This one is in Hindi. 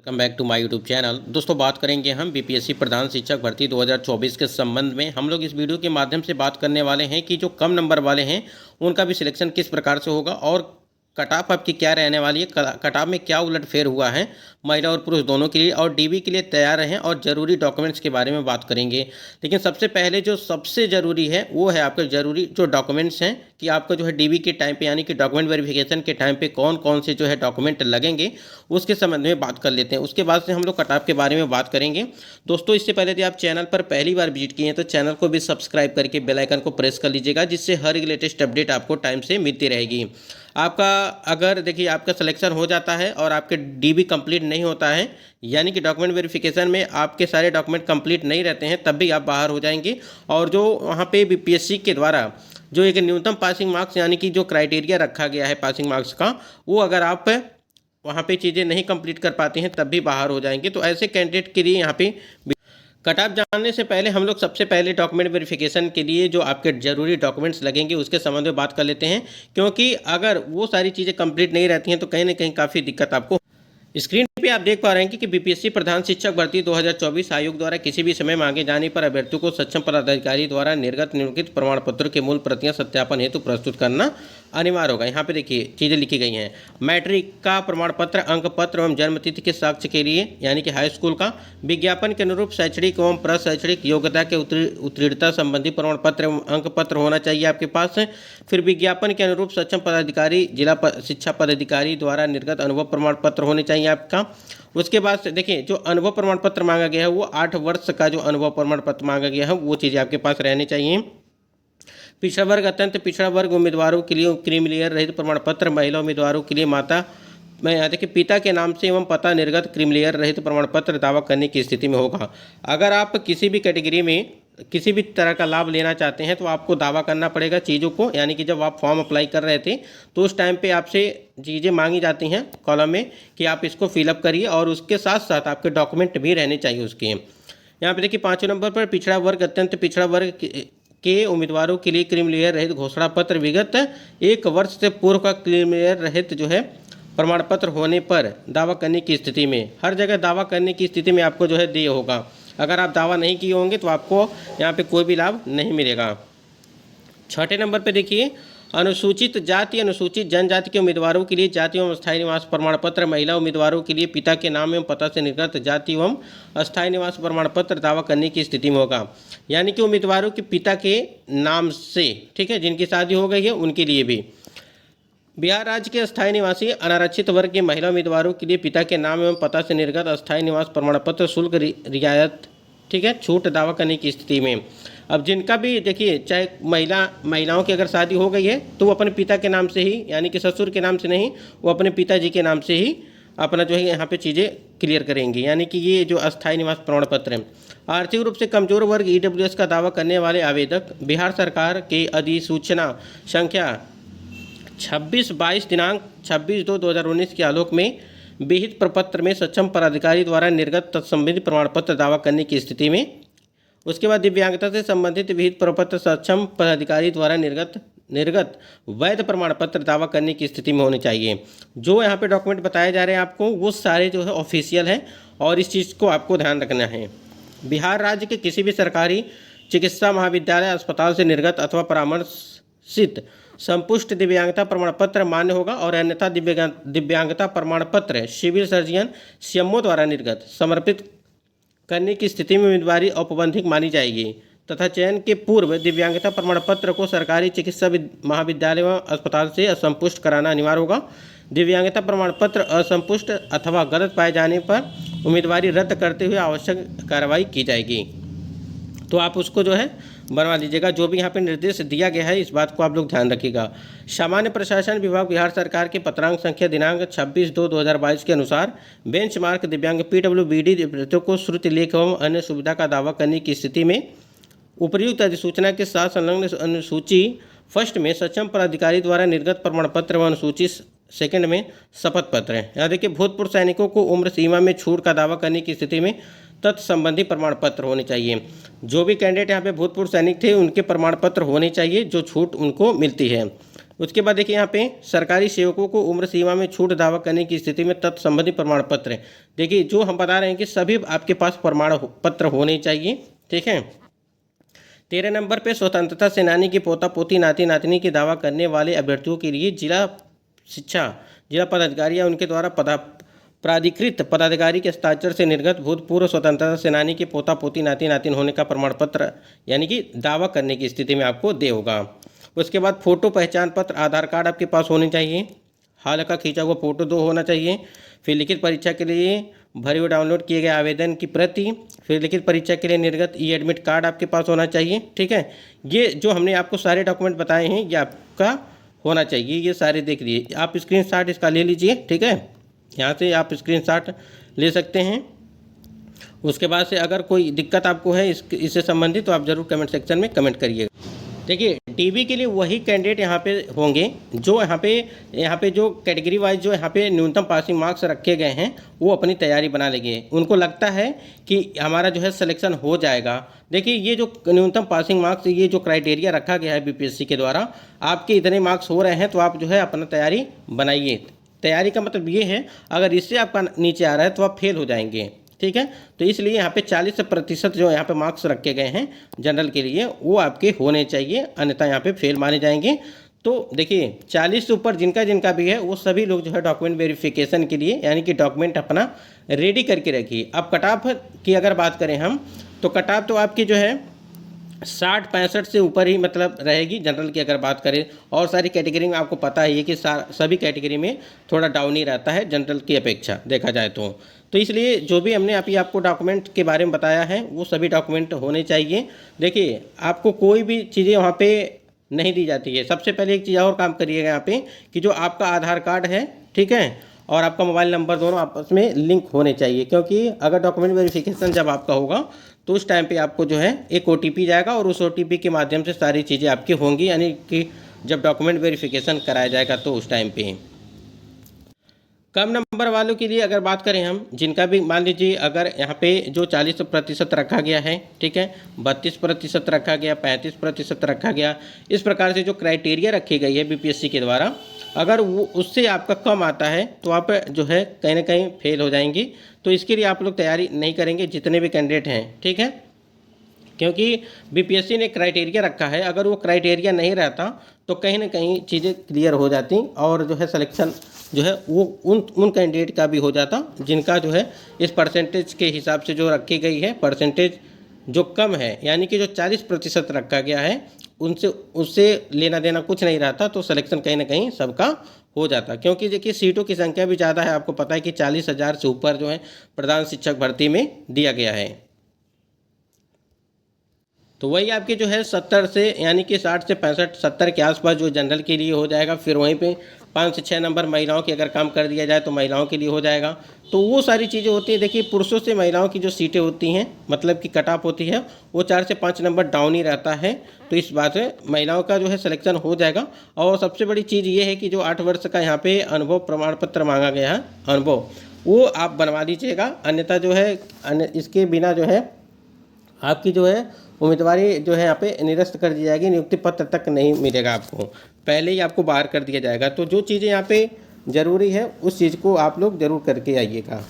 Welcome back to my YouTube channel. दोस्तों, बात करेंगे हम बीपीएससी प्रधान शिक्षक भर्ती 2024 के संबंध में। हम लोग इस वीडियो के माध्यम से बात करने वाले हैं कि जो कम नंबर वाले हैं उनका भी सिलेक्शन किस प्रकार से होगा और कट ऑफ आपकी क्या रहने वाली है, कट ऑफ में क्या उलटफेर हुआ है महिला और पुरुष दोनों के लिए, और डीबी के लिए तैयार रहें और ज़रूरी डॉक्यूमेंट्स के बारे में बात करेंगे। लेकिन सबसे पहले जो सबसे ज़रूरी है वो है आपके ज़रूरी जो डॉक्यूमेंट्स हैं कि आपका जो है डीबी के टाइम पे यानी कि डॉक्यूमेंट वेरिफिकेशन के टाइम पे कौन कौन से जो है डॉक्यूमेंट लगेंगे उसके संबंध में बात कर लेते हैं। उसके बाद से हम लोग कट ऑफ के बारे में बात करेंगे। दोस्तों, इससे पहले यदि आप चैनल पर पहली बार विजिट किए हैं तो चैनल को भी सब्सक्राइब करके बेल आइकन को प्रेस कर लीजिएगा, जिससे हर एक लेटेस्ट अपडेट आपको टाइम से मिलती रहेगी। आपका अगर देखिए आपका सिलेक्शन हो जाता है और आपके डीबी कंप्लीट नहीं होता है, यानी कि डॉक्यूमेंट वेरिफिकेशन में आपके सारे डॉक्यूमेंट कंप्लीट नहीं रहते हैं, तब भी आप बाहर हो जाएंगे। और जो वहाँ पे बीपीएससी के द्वारा जो एक न्यूनतम पासिंग मार्क्स यानी कि जो क्राइटेरिया रखा गया है पासिंग मार्क्स का, वो अगर आप वहाँ पे चीज़ें नहीं कंप्लीट कर पाते हैं तब भी बाहर हो जाएंगे। तो ऐसे कैंडिडेट के लिए यहाँ पे कट ऑफ जानने से पहले हम लोग सबसे पहले डॉक्यूमेंट वेरिफिकेशन के लिए जो आपके ज़रूरी डॉक्यूमेंट्स लगेंगे उसके संबंध में बात कर लेते हैं, क्योंकि अगर वो सारी चीज़ें कंप्लीट नहीं रहती हैं तो कहीं ना कहीं काफ़ी दिक्कत आपको। स्क्रीन पे आप देख पा रहे हैं कि बीपीएससी प्रधान शिक्षक भर्ती 2024 आयोग द्वारा किसी भी समय मांगे जाने पर अभ्यर्थियों को सक्षम पदाधिकारी द्वारा निर्गत निम्नलिखित प्रमाण पत्र के मूल प्रतियां सत्यापन हेतु प्रस्तुत करना अनिवार्य होगा। यहाँ पे देखिए चीज़ें लिखी गई हैं। मैट्रिक का प्रमाण पत्र, अंक पत्र एवं जन्मतिथि के साक्ष्य के लिए यानी कि हाई स्कूल का, विज्ञापन के अनुरूप शैक्षणिक एवं प्रशैक्षणिक योग्यता के उत्तीर्णता संबंधी प्रमाण पत्र एवं अंक पत्र होना चाहिए आपके पास। फिर विज्ञापन के अनुरूप सक्षम पदाधिकारी जिला शिक्षा पदाधिकारी द्वारा निर्गत अनुभव प्रमाण पत्र होने चाहिए आपका। उसके बाद से देखिए जो अनुभव प्रमाण पत्र मांगा गया है वो 8 वर्ष का जो अनुभव प्रमाण पत्र मांगा गया है वो चीज़ें आपके पास रहनी चाहिए। पिछड़ा वर्ग, अत्यंत पिछड़ा वर्ग उम्मीदवारों के लिए क्रीमी लेयर रहित प्रमाण पत्र, महिला उम्मीदवारों के लिए माता मैं यहाँ देखिए पिता के नाम से एवं पता निर्गत क्रीमी लेयर रहित प्रमाण पत्र दावा करने की स्थिति में होगा। अगर आप किसी भी कैटेगरी में किसी भी तरह का लाभ लेना चाहते हैं तो आपको दावा करना पड़ेगा चीज़ों को, यानी कि जब आप फॉर्म अप्लाई कर रहे थे तो उस टाइम पे आपसे चीज़ें मांगी जाती हैं कॉलम में कि आप इसको फिलअप करिए और उसके साथ साथ आपके डॉक्यूमेंट भी रहने चाहिए उसके। यहाँ पे देखिए 5वें नंबर पर पिछड़ा वर्ग, अत्यंत पिछड़ा वर्ग के उम्मीदवारों के लिए क्रीमी लेयर रहित घोषणा पत्र विगत 1 वर्ष से पूर्व का क्रीमी लेयर रहित जो है प्रमाण पत्र होने पर दावा करने की स्थिति में, हर जगह दावा करने की स्थिति में आपको जो है दिए होगा। अगर आप दावा नहीं किए होंगे तो आपको यहाँ पे कोई भी लाभ नहीं मिलेगा। 6ठे नंबर पे देखिए अनुसूचित जाति अनुसूचित जनजाति के उम्मीदवारों के लिए जाति एवं स्थायी निवास प्रमाण पत्र, महिला उम्मीदवारों के लिए पिता के नाम एवं पता से निर्गत जाति एवं स्थायी निवास प्रमाण पत्र दावा करने की स्थिति में होगा। यानी कि उम्मीदवारों के पिता के नाम से, ठीक है, जिनकी शादी हो गई है उनके लिए भी। बिहार राज्य के अस्थायी निवासी अनारक्षित वर्ग के महिला उम्मीदवारों के लिए पिता के नाम एवं पता से निर्गत अस्थायी निवास प्रमाण पत्र शुल्क रियायत, ठीक है, छूट दावा करने की स्थिति में। अब जिनका भी देखिए चाहे महिलाओं की अगर शादी हो गई है तो वो अपने पिता के नाम से ही, यानी कि ससुर के नाम से नहीं, वो अपने पिताजी के नाम से ही अपना जो है यहाँ पे चीज़ें क्लियर करेंगी। यानी कि ये जो अस्थायी निवास प्रमाण पत्र है। आर्थिक रूप से कमजोर वर्ग ईडब्ल्यूएस का दावा करने वाले आवेदक बिहार सरकार के अधिसूचना संख्या 26/22 दिनांक 26/2/2019 के आलोक में विहित प्रपत्र में सक्षम पदाधिकारी द्वारा निर्गत तत्संबंधित प्रमाण पत्र दावा करने की स्थिति में। उसके बाद दिव्यांगता से संबंधित विहित प्रपत्र सक्षम पदाधिकारी द्वारा निर्गत वैध प्रमाण पत्र दावा करने की स्थिति में होने चाहिए। जो यहाँ पे डॉक्यूमेंट बताए जा रहे हैं आपको वो सारे जो है ऑफिशियल हैं और इस चीज़ को आपको ध्यान रखना है। बिहार राज्य के किसी भी सरकारी चिकित्सा महाविद्यालय अस्पताल से निर्गत अथवा परामर्शित संपुष्ट दिव्यांगता प्रमाण पत्र मान्य होगा और अन्यथा दिव्यांगता प्रमाण पत्र सिविल सर्जन सीएमओ द्वारा निर्गत समर्पित करने की स्थिति में उम्मीदवारी औपबंधिक मानी जाएगी तथा चयन के पूर्व दिव्यांगता प्रमाण पत्र को सरकारी चिकित्सा महाविद्यालय व अस्पताल से असंपुष्ट कराना अनिवार्य होगा। दिव्यांगता प्रमाण पत्र असंपुष्ट अथवा गलत पाए जाने पर उम्मीदवारी रद्द करते हुए आवश्यक कार्रवाई की जाएगी। तो आप उसको जो है बनवा लीजिएगा। जो भी यहाँ पे निर्देश दिया गया है इस बात को आप लोग ध्यान रखिएगा। सामान्य प्रशासन विभाग बिहार सरकार के पत्रांक संख्या दिनांक 26/2/2022 के अनुसार बेंचमार्क दिव्यांग पीडब्ल्यूबीडी अभ्यर्थियों को श्रुति लेख एवं अन्य सुविधा का दावा करने की स्थिति में उपर्युक्त अधिसूचना के साथ संलग्न अनुसूची फर्स्ट में सक्षम पदाधिकारी द्वारा निर्गत प्रमाण पत्र व अनुसूची सेकंड में शपथ पत्र है। यहाँ देखिए भूतपूर्व सैनिकों को उम्र सीमा में छूट का दावा करने की स्थिति में तत्संबंधी प्रमाण पत्र होने चाहिए। जो भी कैंडिडेट यहाँ पे भूतपूर्व सैनिक थे उनके प्रमाण पत्र होने चाहिए जो छूट उनको मिलती है। उसके बाद देखिए यहाँ पे सरकारी सेवकों को उम्र सीमा में छूट दावा करने की स्थिति में तत्संबंधी प्रमाण पत्र है। देखिए जो हम बता रहे हैं कि सभी आपके पास प्रमाण पत्र होने चाहिए, ठीक है। 13 नंबर पे स्वतंत्रता सेनानी की पोता पोती नाती नातनी की दावा करने वाले अभ्यर्थियों के लिए जिला पदाधिकारी या उनके द्वारा प्राधिकृत पदाधिकारी के हस्ताक्षर से निर्गत भूतपूर्व स्वतंत्रता सेनानी के पोता पोती नाती नातिन होने का प्रमाण पत्र यानी कि दावा करने की स्थिति में आपको दे होगा। उसके बाद फोटो पहचान पत्र आधार कार्ड आपके पास होने चाहिए, हाल का खींचा हुआ फोटो 2 होना चाहिए। फिर लिखित परीक्षा के लिए भरे हुए डाउनलोड किए गए आवेदन की प्रति, फिर लिखित परीक्षा के लिए निर्गत ई एडमिट कार्ड आपके पास होना चाहिए, ठीक है। ये जो हमने आपको सारे डॉक्यूमेंट बताए हैं ये आपका होना चाहिए, ये सारे देख लीजिए। आप स्क्रीनशॉट इसका ले लीजिए, ठीक है, यहाँ से आप स्क्रीनशॉट ले सकते हैं। उसके बाद से अगर कोई दिक्कत आपको है इससे संबंधित तो आप ज़रूर कमेंट सेक्शन में कमेंट करिएगा। देखिए टीबी के लिए वही कैंडिडेट यहाँ पे होंगे जो यहाँ पे जो कैटेगरी वाइज जो यहाँ पे न्यूनतम पासिंग मार्क्स रखे गए हैं वो अपनी तैयारी बना लेंगे। उनको लगता है कि हमारा जो है सिलेक्शन हो जाएगा। देखिए ये जो न्यूनतम पासिंग मार्क्स ये जो क्राइटेरिया रखा गया है बीपीएससी के द्वारा, आपके इतने मार्क्स हो रहे हैं तो आप जो है अपना तैयारी बनाइए। तैयारी का मतलब ये है अगर इससे आपका नीचे आ रहा है तो आप फेल हो जाएंगे, ठीक है। तो इसलिए यहाँ पे 40% जो यहाँ पे मार्क्स रखे गए हैं जनरल के लिए वो आपके होने चाहिए, अन्यथा यहाँ पे फेल माने जाएंगे। तो देखिए 40 से ऊपर जिनका भी है वो सभी लोग जो है डॉक्यूमेंट वेरिफिकेशन के लिए यानी कि डॉक्यूमेंट अपना रेडी करके रखिए। अब कट ऑफ की अगर बात करें हम तो कट ऑफ तो आपकी जो है 60-65 से ऊपर ही मतलब रहेगी जनरल की अगर बात करें। और सारी कैटेगरी में आपको पता ही है कि सभी कैटेगरी में थोड़ा डाउन ही रहता है जनरल की अपेक्षा देखा जाए तो इसलिए जो भी हमने अभी आपको डॉक्यूमेंट के बारे में बताया है वो सभी डॉक्यूमेंट होने चाहिए। देखिए आपको कोई भी चीज़ें वहाँ पे नहीं दी जाती है। सबसे पहले एक चीज़ और काम करिएगा यहाँ पे कि जो आपका आधार कार्ड है, ठीक है, और आपका मोबाइल नंबर दोनों आपस में लिंक होने चाहिए, क्योंकि अगर डॉक्यूमेंट वेरिफिकेशन जब आपका होगा तो उस टाइम पे आपको जो है एक OTP जाएगा और उस OTP के माध्यम से सारी चीज़ें आपकी होंगी, यानी कि जब डॉक्यूमेंट वेरिफिकेशन कराया जाएगा तो उस टाइम पे। कम नंबर वालों के लिए अगर बात करें हम, जिनका भी मान लीजिए अगर यहाँ पे जो 40% रखा गया है, ठीक है, 32% रखा गया, 35% रखा गया, इस प्रकार से जो क्राइटेरिया रखी गई है बीपीएससी के द्वारा, अगर वो उससे आपका कम आता है तो आप जो है कहीं ना कहीं फेल हो जाएंगे। तो इसके लिए आप लोग तैयारी नहीं करेंगे जितने भी कैंडिडेट हैं, ठीक है, क्योंकि बीपीएससी ने क्राइटेरिया रखा है। अगर वो क्राइटेरिया नहीं रहता तो कहीं ना कहीं चीज़ें क्लियर हो जाती और जो है सिलेक्शन जो है वो उन कैंडिडेट का भी हो जाता जिनका जो है इस परसेंटेज के हिसाब से जो रखी गई है परसेंटेज जो कम है, यानी कि जो 40% रखा गया है उससे लेना देना कुछ नहीं रहता, तो सिलेक्शन कहीं ना कहीं सबका हो जाता। क्योंकि देखिए सीटों की संख्या भी ज़्यादा है, आपको पता है कि 40,000 से ऊपर जो है प्रधान शिक्षक भर्ती में दिया गया है। तो वही आपके जो है 70 से यानी कि 60 से 65 70 के आसपास जो जनरल के लिए हो जाएगा। फिर वहीं पे 5 से 6 नंबर महिलाओं की अगर काम कर दिया जाए तो महिलाओं के लिए हो जाएगा। तो वो सारी चीज़ें होती हैं। देखिए पुरुषों से महिलाओं की जो सीटें होती हैं मतलब कि कट ऑफ होती है वो 4 से 5 नंबर डाउन ही रहता है। तो इस बात से महिलाओं का जो है सिलेक्शन हो जाएगा। और सबसे बड़ी चीज़ ये है कि जो 8 वर्ष का यहाँ पे अनुभव प्रमाण पत्र मांगा गया है, अनुभव वो आप बनवा लीजिएगा, अन्यथा जो है इसके बिना जो है आपकी जो है उम्मीदवारी जो है यहाँ पे निरस्त कर दी जाएगी, नियुक्ति पत्र तक नहीं मिलेगा आपको, पहले ही आपको बाहर कर दिया जाएगा। तो जो चीज़ें यहाँ पे ज़रूरी है उस चीज़ को आप लोग ज़रूर करके आइएगा।